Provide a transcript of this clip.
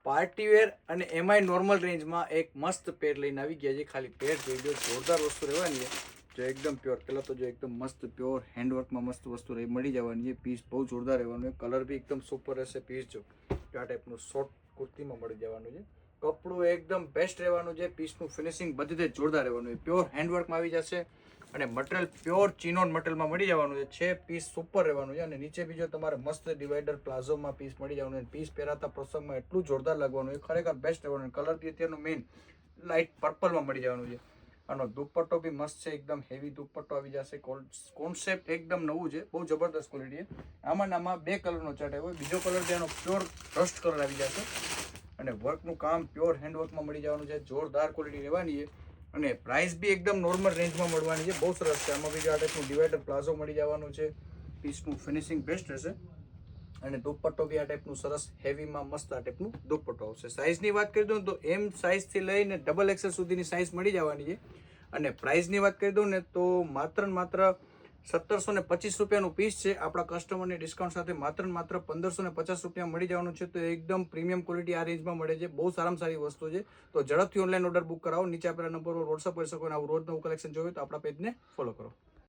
Partywear અને એમાંય normal રેન્જમાં એક મસ્ત પેર લઈને આવી ગયા છે. ખાલી પેર જોઈ લો, જોરદાર વસ્તુ રહેવાની છે. જો એકદમ પ્યોર, પહેલાં તો જો એકદમ મસ્ત પ્યોર હેન્ડવર્કમાં મસ્ત વસ્તુ મળી જવાની છે. પીસ બહુ જોરદાર રહેવાનું છે. કલર બી એકદમ સુપર રહેશે. પીસ જો આ ટાઈપનું શોર્ટ કુર્તીમાં મળી જવાનું છે. કપડું એકદમ બેસ્ટ રહેવાનું છે. પીસનું ફિનિશિંગ બધી રીતે જોરદાર રહેવાનું છે. પ્યોર હેન્ડવર્કમાં આવી જશે અને મટીરિયલ પ્યોર ચિનોન મટીરિયલમાં મળી જવાનું છે. પીસ સુપર રહેવાનું છે અને નીચે બીજો તમારે મસ્ત ડિવાઈડર પ્લાઝોમાં પીસ મળી જવાનું છે. પીસ પહેરાતા પ્રસંગમાં એટલું જોરદાર લાગવાનું છે. ખરેખર બેસ્ટ રહેવાનું. કલર બી અત્યારનું મેઇન લાઇટ પર્પલમાં મળી જવાનું છે. આનો દુપટ્ટો બી મસ્ત છે, એકદમ હેવી દુપટ્ટો આવી જશે. કોન્સેપ્ટ એકદમ નવું છે, બહુ જબરદસ્ત ક્વોલિટી છે. આમાં બે કલરનો ચાર્ટ આવ્યો. બીજો કલર તેનો પ્યોર રસ્ટ કલર આવી જશે અને વર્કનું કામ પ્યોર હેન્ડવર્કમાં મળી જવાનું છે. જોરદાર ક્વોલિટી રહેવાની છે અને પ્રાઇસ બી એકદમ નોર્મલ રેન્જમાં મળવાની છે. બહુ સરસ છે. આમાં બી આ ટાઈપનું ડિવાઈડર પ્લાઝો મળી જવાનું છે. પીસનું ફિનિશિંગ બેસ્ટ રહેશે અને દુપટ્ટો બી આ ટાઈપનું સરસ હેવીમાં મસ્ત આ ટાઈપનું દુપટ્ટો આવશે. સાઇઝની વાત કરી દઉં તો એમ સાઇઝથી લઈને ડબલ એક્સેલ સુધીની સાઇઝ મળી જવાની છે અને પ્રાઇસની વાત કરી દઉં ને તો માત્ર 1725 રૂપિયાનું પીસ છે. આપણા કસ્ટમરની ડિસ્કાઉન્ટ સાથે માત્ર 1550 રૂપિયા મળી જવાનું છે. તો એકદમ પ્રીમિયમ ક્વોલિટી આ રેન્જમાં મળે છે. બહુ સારામાં સારી વસ્તુ છે. તો ઝડપથી ઓનલાઈન ઓર્ડર બુક કરાવો. નીચે આપેલા નંબર પર વોટ્સઅપ કરી શકો અને આવું રોજ નવું કલેક્શન જોયું તો આપણા પેજને ફોલો કરો.